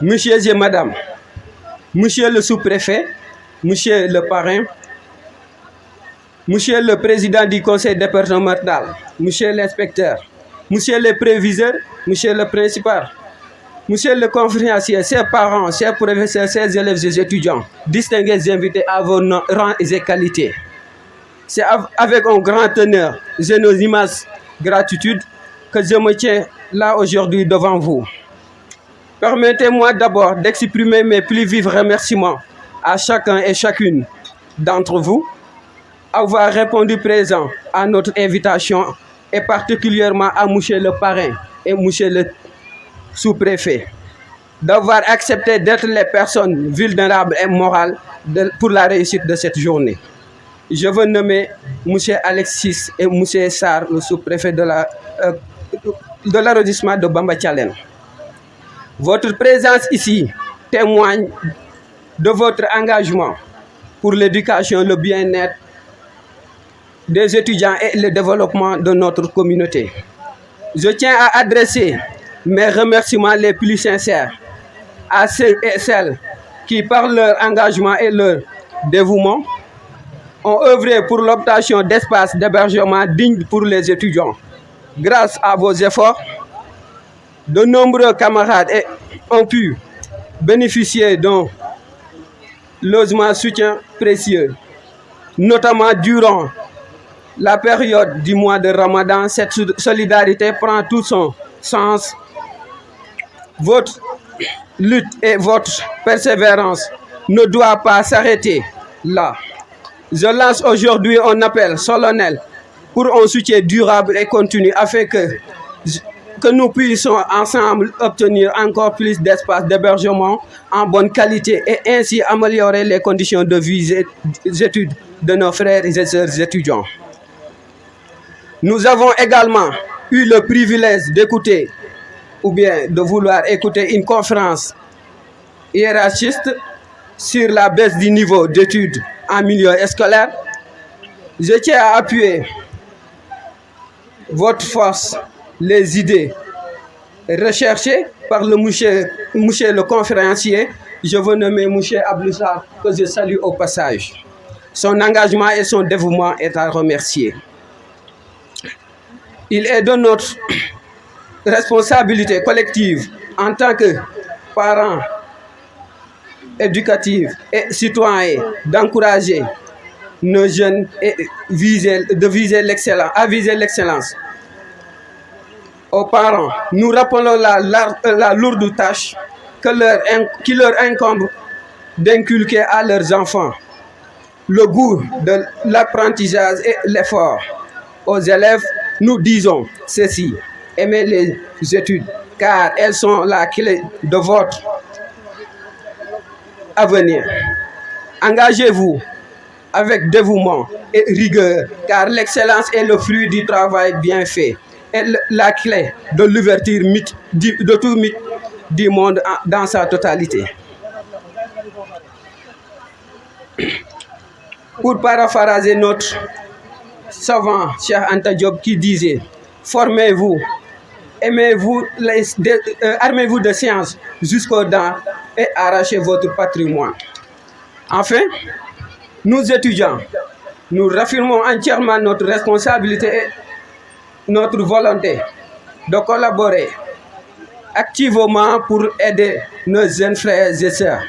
Monsieur et Madame, Monsieur le sous-préfet, Monsieur le parrain, Monsieur le président du conseil départemental, Monsieur l'inspecteur, Monsieur le préviseur, Monsieur le principal, Monsieur le conférencier, chers parents, chers professeurs, chers élèves et étudiants, distingués invités à vos rangs et qualités. C'est avec un grand honneur et nos immenses gratitude que je me tiens là aujourd'hui devant vous. Permettez-moi d'abord d'exprimer mes plus vifs remerciements à chacun et chacune d'entre vous avoir répondu présent à notre invitation et particulièrement à Monsieur le parrain et Monsieur le sous-préfet d'avoir accepté d'être les personnes vulnérables et morales pour la réussite de cette journée. Je veux nommer Monsieur Alexis et Monsieur Sarr, le sous-préfet de l'arrondissement de Bamba-Tchalène. Votre présence ici témoigne de votre engagement pour l'éducation, le bien-être des étudiants et le développement de notre communauté. Je tiens à adresser mes remerciements les plus sincères à ceux et celles qui, par leur engagement et leur dévouement, ont œuvré pour l'obtention d'espaces d'hébergement dignes pour les étudiants. Grâce à vos efforts, de nombreux camarades ont pu bénéficier d'un logement soutien précieux, notamment durant la période du mois de Ramadan. Cette solidarité prend tout son sens. Votre lutte et votre persévérance ne doivent pas s'arrêter là. Je lance aujourd'hui un appel solennel pour un soutien durable et continu afin que nous puissions ensemble obtenir encore plus d'espace d'hébergement en bonne qualité et ainsi améliorer les conditions de vie et d'études de nos frères et sœurs étudiants. Nous avons également eu le privilège d'écouter ou bien de vouloir écouter une conférence hiérarchiste sur la baisse du niveau d'études en milieu scolaire. Je tiens à appuyer votre force, les idées recherchées par le monsieur le conférencier. Je veux nommer monsieur Abloussar, que je salue au passage. Son engagement et son dévouement est à remercier. Il est de notre responsabilité collective en tant que parents éducatifs et citoyens d'encourager nos jeunes et de viser l'excellence. Aux parents, nous rappelons la lourde tâche qui leur incombe d'inculquer à leurs enfants le goût de l'apprentissage et l'effort. Aux élèves, nous disons ceci: aimez les études, car elles sont la clé de votre avenir. Engagez-vous avec dévouement et rigueur, car l'excellence est le fruit du travail bien fait et la clé de l'ouverture de tout mythe du monde dans sa totalité. Pour paraphraser notre savant Cheikh Anta Diop qui disait: formez-vous, armez-vous de science jusqu'aux dents et arrachez votre patrimoine. Enfin, nous étudiants, nous réaffirmons entièrement notre responsabilité et notre volonté de collaborer activement pour aider nos jeunes frères et sœurs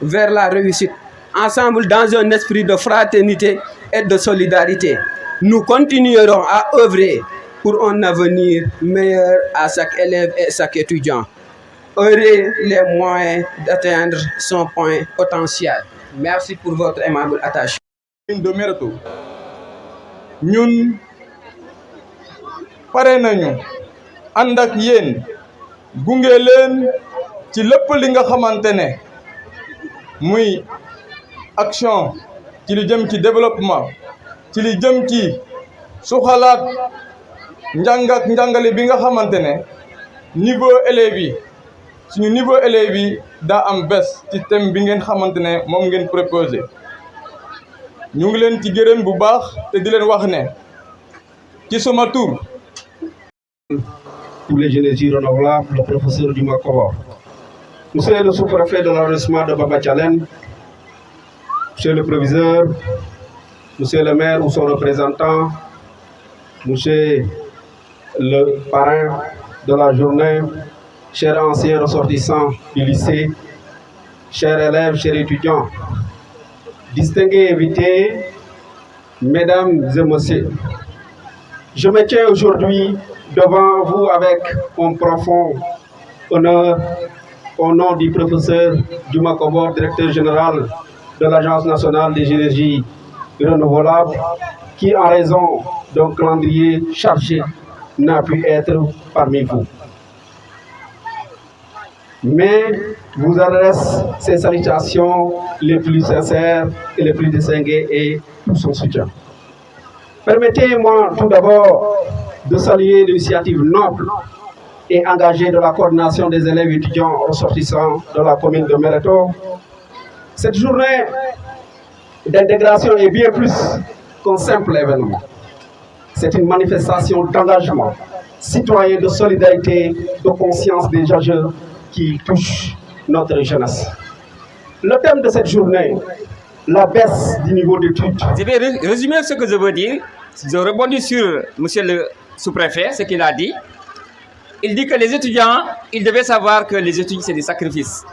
vers la réussite, ensemble dans un esprit de fraternité et de solidarité. Nous continuerons à œuvrer pour un avenir meilleur à chaque élève et chaque étudiant. Aurait les moyens d'atteindre son point potentiel. Merci pour votre aimable attention. Ñun pare nañu ànd ak yéen gunge leen ci lépp li nga xamante ne muy action ci li jëm ci développement, ci li jëm ci suxalaat njàng ak njàngale bi nga xamante ne niveau élèves yi suñu niveau élèves yi daa am bés ci thème bi ngeen xamante ne moom ngeen proposé. ñu ngi leen ci gërëm bu baax te di leen wax ne ci sama tur. Pour les énergies renouvelables, le professeur Duma Koba. Monsieur le sous-préfet de l'arrondissement de Baba-Tchalen, Monsieur le proviseur, Monsieur le maire ou son représentant, Monsieur le parrain de la journée, chers anciens ressortissants du lycée, chers élèves, chers étudiants, distingués invités, mesdames et messieurs, je me tiens aujourd'hui devant vous avec un profond honneur au nom du professeur Diouma Kobor, directeur général de l'Agence nationale des énergies renouvelables, qui, en raison d'un calendrier chargé, n'a pu être parmi vous. Mais vous adresse ses salutations les plus sincères et les plus distinguées et tout son soutien. Permettez-moi tout d'abord de saluer l'initiative noble et engagée de la coordination des élèves étudiants ressortissants de la commune de Méréto. Cette journée d'intégration est bien plus qu'un simple événement. C'est une manifestation d'engagement citoyen, de solidarité, de conscience des enjeux qui touchent notre jeunesse. Le thème de cette journée, la baisse du niveau d'études. Je vais résumer ce que je veux dire. Je rebondis sur monsieur le sous-préfet, ce qu'il a dit. Il dit que les étudiants, ils devaient savoir que les études, c'est des sacrifices.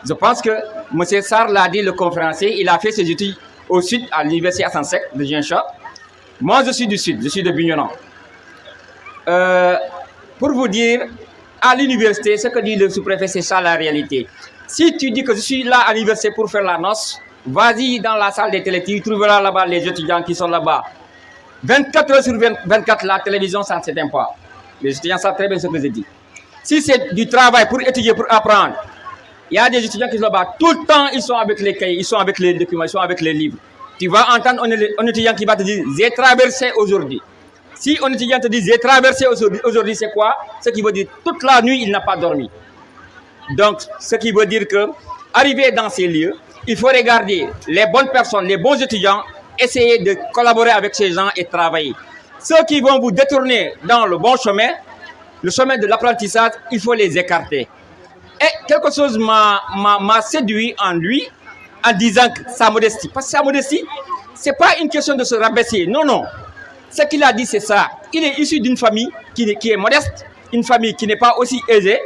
Je pense que M. Sarr l'a dit, le conférencier, il a fait ses études au sud, à l'université Assansec de Ziguinchor. Moi, je suis du sud, je suis de Bignona. Pour vous dire, à l'université, ce que dit le sous-préfet, c'est ça la réalité. Si tu dis que je suis là à l'université pour faire la noce, vas-y dans la salle des télé, tu trouveras là-bas les étudiants qui sont là-bas. 24 heures sur 24, la télévision, ça ne s'éteint pas. Les étudiants savent très bien ce que je dis. Si c'est du travail pour étudier, pour apprendre, il y a des étudiants qui sont là-bas. Tout le temps, ils sont avec les cahiers, ils sont avec les documents, ils sont avec les livres. Tu vas entendre un étudiant qui va te dire « j'ai traversé aujourd'hui ». Si un étudiant te dit « j'ai traversé aujourd'hui », c'est quoi? Ce qui veut dire toute la nuit, il n'a pas dormi. Donc, ce qui veut dire que, arriver dans ces lieux, il faut regarder les bonnes personnes, les bons étudiants, essayer de collaborer avec ces gens et travailler. Ceux qui vont vous détourner dans le bon chemin, le chemin de l'apprentissage, il faut les écarter. Et quelque chose m'a séduit en lui, en disant que sa modestie. Parce que sa modestie, ce n'est pas une question de se rabaisser. Non, non. Ce qu'il a dit, c'est ça. Il est issu d'une famille qui est modeste, une famille qui n'est pas aussi aisée.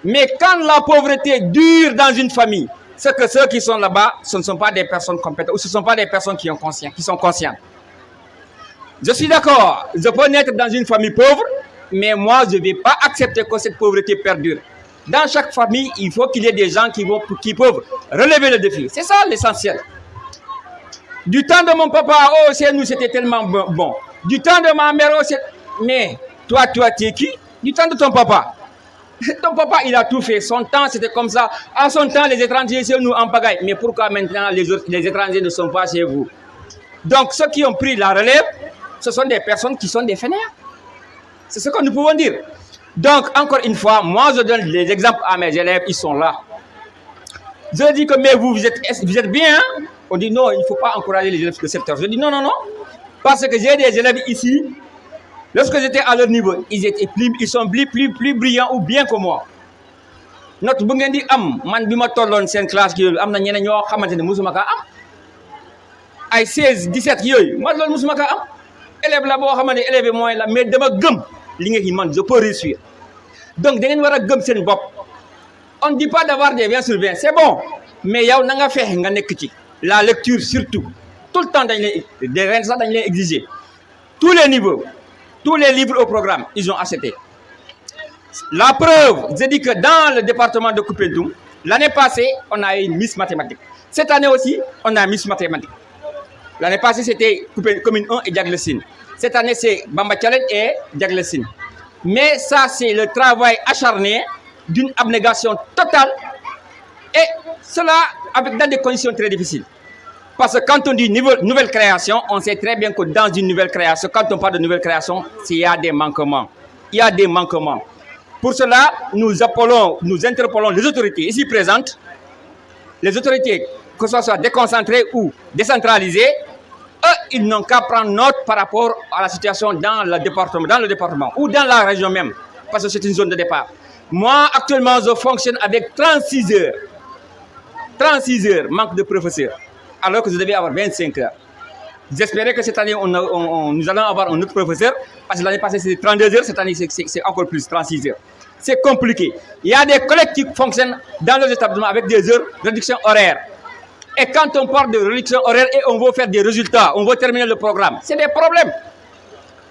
Mais quand la pauvreté dure dans une famille, c'est que ceux qui sont là-bas, ce ne sont pas des personnes compétentes, ou ce ne sont pas des personnes qui sont conscientes. Je suis d'accord, je peux naître dans une famille pauvre, mais moi, je ne vais pas accepter que cette pauvreté perdure. Dans chaque famille, il faut qu'il y ait des gens qui peuvent relever le défi. C'est ça l'essentiel. Du temps de mon papa, oh, c'est nous, c'était tellement bon. Du temps de ma mère, oh, c'est... Mais toi, tu es qui? Du temps de ton papa. Ton papa, il a tout fait. Son temps, c'était comme ça. À son temps, les étrangers, c'est nous en pagaille. Mais pourquoi maintenant les étrangers ne sont pas chez vous? Donc, ceux qui ont pris la relève, ce sont des personnes qui sont des fainéants. C'est ce que nous pouvons dire. Donc, encore une fois, moi, je donne les exemples à mes élèves, ils sont là. Je dis que, mais vous êtes bien, hein? On dit non, il ne faut pas encourager les élèves de cette heure. Je dis non, non, non. Parce que j'ai des élèves ici, lorsque j'étais à leur niveau, ils sont plus brillants ou bien que moi. Notre bungendi man bima tollon sen classe ki am na ñeneen ñoo xamantene musuma ka am ay 16 17 yoy man lool musuma ka am élève la bo xamantene élève moy la mais dama gëm li nga man je peux réussir. Donc da ngeen wara gëm sen bop. On ne dit pas d'avoir des 20 sur 20, c'est bon, mais yow na nga fexé nga nek ci la lecture surtout. Tout le temps dañ lay exiger. Tous les niveaux, tous les livres au programme, ils ont acheté. La preuve, je dis que dans le département de Koupentoum, l'année passée, on a eu Miss Mathématiques. Cette année aussi, on a Miss Mathématiques. L'année passée, c'était Commune 1 et Diaglessine. Cette année, c'est Bamba Tchalen et Diaglessine. Mais ça, c'est le travail acharné d'une abnégation totale et cela dans des conditions très difficiles. Parce que quand on dit nouvelle création, on sait très bien que dans une nouvelle création, quand on parle de nouvelle création, il y a des manquements. Il y a des manquements. Pour cela, nous interpellons les autorités ici présentes, les autorités, que ce soit déconcentrées ou décentralisées, eux, ils n'ont qu'à prendre note par rapport à la situation dans le département ou dans la région même, parce que c'est une zone de départ. Moi, actuellement, je fonctionne avec 36 heures. 36 heures, manque de professeurs. Alors que je devais avoir 25 heures. J'espérais que cette année, nous allons avoir un autre professeur. Parce que l'année passée, c'était 32 heures. Cette année, c'est encore plus, 36 heures. C'est compliqué. Il y a des collègues qui fonctionnent dans les établissements avec des heures de réduction horaire. Et quand on parle de réduction horaire et on veut faire des résultats, on veut terminer le programme, c'est des problèmes.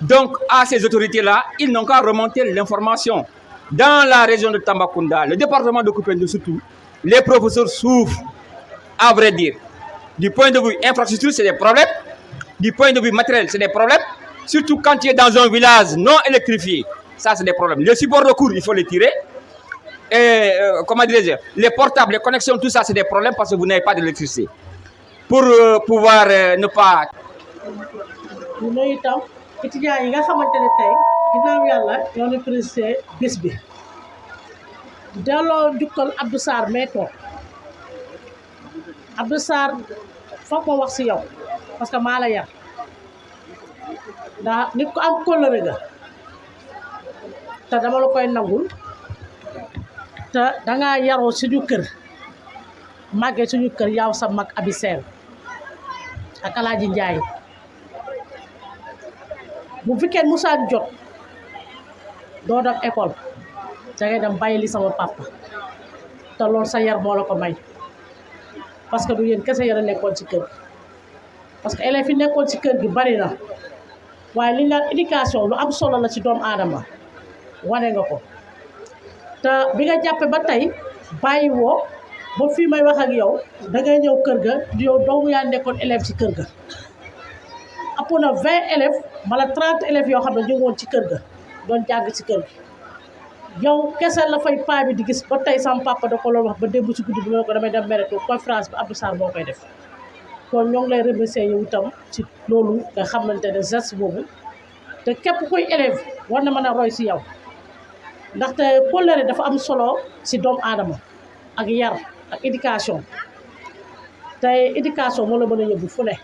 Donc, à ces autorités-là, ils n'ont qu'à remonter l'information. Dans la région de Tambacounda, le département de Koupendou surtout, les professeurs souffrent, à vrai dire. Du point de vue infrastructure, c'est des problèmes. Du point de vue matériel, c'est des problèmes. Surtout quand tu es dans un village non électrifié. Ça, c'est des problèmes. Les supports de cours, il faut les tirer. Et, comment dirais-je, les portables, les connexions, tout ça, c'est des problèmes parce que vous n'avez pas d'électricité. Pour pouvoir ne pas... étudiants yi nga xamante ne tey ginnaaw yàlla ñoo ne président bés bi delloo njukkal Abdou Sarr mee toog Abdou Sarr foog ma wax si yow parce que maa la yar ndax nit ko am kóllëre nga te dama la koy nangul te dangaa yaroo suñu kër màggee suñu kër yaw sa mag Abi Seen ak Alaaji Njaay bu fekkee musaan jot doo dem école da ngay dem bàyyi li sama papa te loolu sa yar moo la ko may parce que du yéen kese yéen a nekkoon ci kër parce que élèves yi nekkoon ci kër gi bari na waaye li ñu naan éducation lu am solo la ci doomu aadama wane nga ko te bi nga jàppe ba tey bàyyi woo ba fii may wax ak yow da ngay ñëw kër ga yow doomu yaa nekkoon élève ci kër ga appo na 20 élèves wala 30 élèves yoo xam ne ñu ngi woon ci kër ga doon jàng ci kër gi yow kese la fay paa bi di gis ba tey sama papa da ko loolu wax ba démb ci guddi bi ma ko damay dem Mereto conférence bi Abdou Sarr moo koy def kon ñoo ngi lay remercier yow itam ci loolu nga xamante ne geste boobu te képp kuy élève war na mën a roy si yow ndaxte kóllëre dafa am solo si doomu aadama ak yar ak éducation tey éducation moo la mën a yóbbu fu ne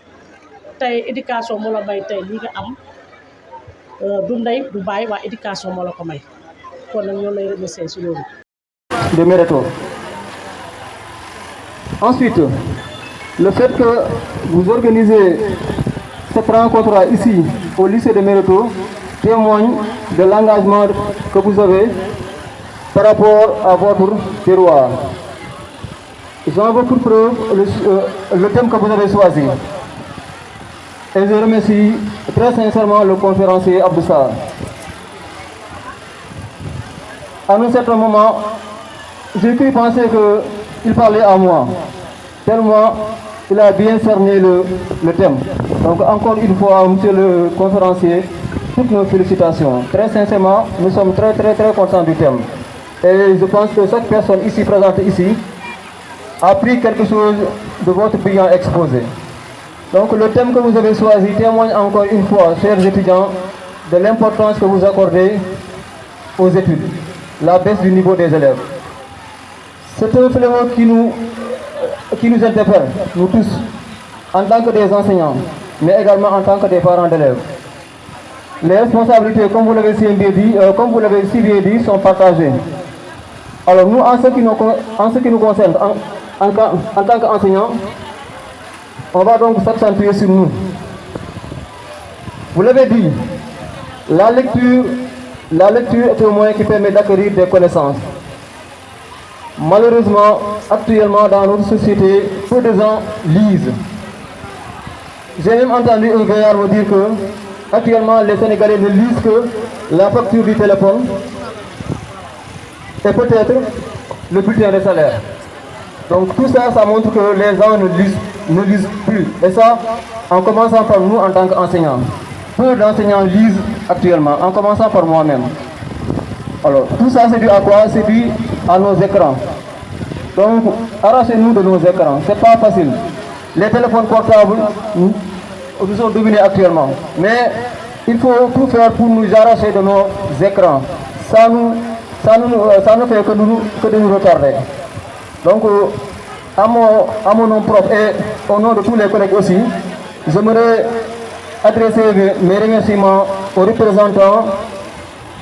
tey éducation moo la may tey lii nga am du ndey du bàyyi waa éducation moo la ko may kon nag ñoo lay remercier si loolu. De Mereto. Ensuite, le fait que vous organisez cette rencontre ici au lycée de Mereto témoigne de l'engagement que vous avez par rapport à votre terroir. J'en veux pour preuve le thème que vous avez choisi. Et je remercie très sincèrement le conférencier Abdou Sarr. À un certain moment, j'ai cru penser qu'il parlait à moi, tellement il a bien cerné le thème. Donc encore une fois, monsieur le conférencier, toutes nos félicitations. Très sincèrement, nous sommes très contents du thème. Et je pense que chaque personne ici présente ici a pris quelque chose de votre brillant exposé. Donc le thème que vous avez choisi témoigne encore une fois, chers étudiants, de l'importance que vous accordez aux études, la baisse du niveau des élèves. C'est un fléau qui nous interpelle, nous tous, en tant que des enseignants, mais également en tant que des parents d'élèves. Les responsabilités, comme vous l'avez si bien dit, sont partagées. Alors nous, en ce qui nous concerne, en tant qu'enseignants, on va donc s'accentuer sur nous. Vous l'avez dit, la lecture est un moyen qui permet d'acquérir des connaissances. Malheureusement, actuellement dans notre société, peu de gens lisent. J'ai même entendu un gaillard me dire que actuellement les Sénégalais ne lisent que la facture du téléphone et peut-être le bulletin de salaire. Donc tout ça, ça montre que les gens ne lisent plus. Et ça, en commençant par nous en tant qu'enseignants. Peu d'enseignants lisent actuellement, en commençant par moi-même. Alors, tout ça, c'est dû à quoi? C'est dû à nos écrans. Donc, arrachez-nous de nos écrans. C'est pas facile. Les téléphones portables nous sont dominés actuellement. Mais il faut tout faire pour nous arracher de nos écrans. Ça ne fait que de nous retarder. Donc, à mon nom propre et au nom de tous les collègues aussi, j'aimerais adresser mes remerciements aux représentants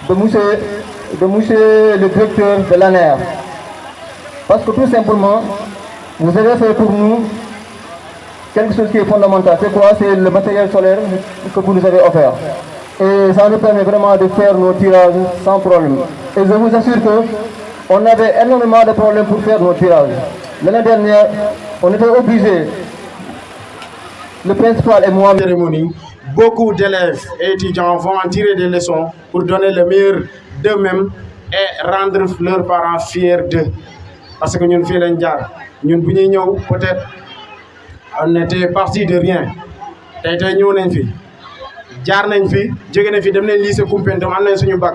de M. de monsieur le directeur de l'ANER. Parce que tout simplement, vous avez fait pour nous quelque chose qui est fondamental. C'est quoi? C'est le matériel solaire que vous nous avez offert. Et ça nous permet vraiment de faire nos tirages sans problème. Et je vous assure qu'on avait énormément de problèmes pour faire nos tirages. L'année dernière, on était obligés, le principal et moi, cérémonie, beaucoup d'élèves et étudiants vont en tirer des leçons pour donner le meilleur d'eux-mêmes et rendre leurs parents fiers d'eux. Parce que nous faisons nous peut-être on était parti de rien. Nous avons fait. jaar nañ fi jóge nañ fi dem nañ lycée Koumpentoum am nañ suñu bac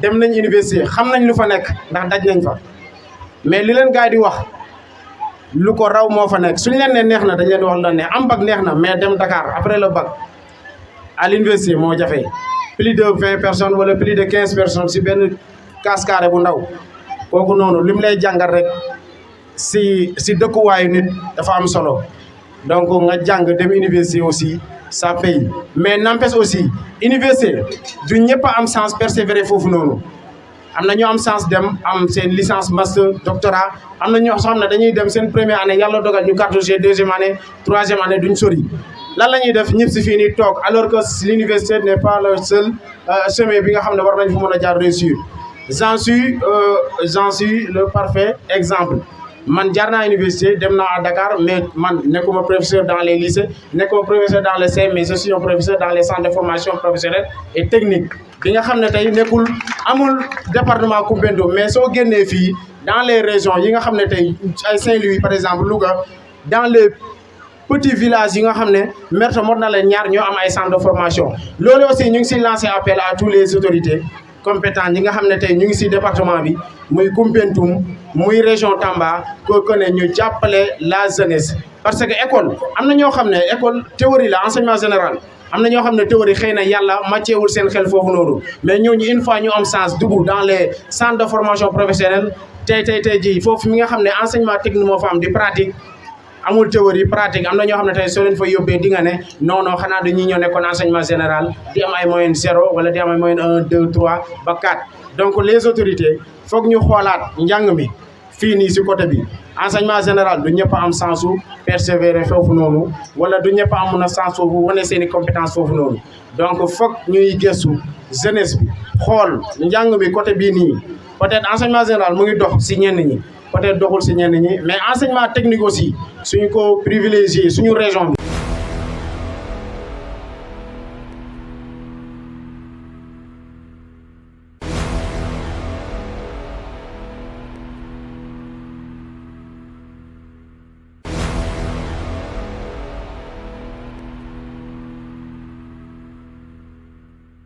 dem nañ université xam nañ lu fa nekk ndax daj nañ fa mais li leen gars yi di wax lu ko raw moo fa nekk suñu leen ne neex na dañ leen wax la ne am bac neex na mais dem Dakar après le bac à l'université moo jafe plus de 20 personnes wala plus de 15 personnes si benn casse carré bu ndaw kooku noonu li mu lay jàngal rek si dëkkuwaayu nit dafa am solo donc nga jàng dem université aussi ça paye mais n'empêche aussi université du ñëpp am chance persévérer foofu noonu am na ñoo am chance dem am seen licence master doctorat am na ñoo xam ne dañuy dem seen première année yàlla dogal ñu cartouché deuxième année troisième année duñ sori lan la ñuy def ñëpp si fii nii toog alors que l'université n'est pas le seul chemin bi nga xam ne war nañ fa mën a jaar réussir j'en suis le parfait exemple man jaar naa université dem naa à Dakar mais man nekkuma professeur dans les lycées nekkuma professeur dans les CEM mais je suis un professeur dans les centres de formation professionnelle et technique bi nga xam ne tey nekkul amul département Koumpentoum mais soo génnee fii dans les régions yi nga xam ne tey ay Saint-Louis par exemple Louga dans les petits villages yi nga xam ne merte mot na leen ñaar ñoo am ay centres de formation loolu aussi ñu ngi si lancé appel à tous les autorités compétents yi nga xam ne tey ñu ngi si département bi muy Koumpentoum muy région Tamba ko ne ñu jàppale la jeunesse parce que école am na ñoo xam ne école théorie la enseignement général am na ñoo xam ne théorie xëy na yàlla màcceewul seen xel foofu noonu mais ñooñu une fois ñu am chance dugg dans les centres de formation professionnelle tey jii foofu mi nga xam ne enseignement technique moo fa am di pratique amul théorie pratique am na ñoo xam ne tey soo leen fa yóbbee di nga ne non xanaa dañuy ñëw nekkoon enseignement général di am ay moyenne 0 wala di am ay moyenne 1 2 3 ba 4 donc les autorités foog ñu xoolaat njàng mi fii nii si côté bi enseignement général du ñëpp am chance su persévérer foofu noonu wala du ñëpp amun a chance foofu wane seen i compétence foofu noonu donc foog ñuy gëstu jeunesse bi xool njàng mi côté bii nii peut-être enseignement général mu ngi dox si ñenn ñi peut-être doxul si ñenn ñi mais enseignement technique aussi suñu ko privilégié suñu région bi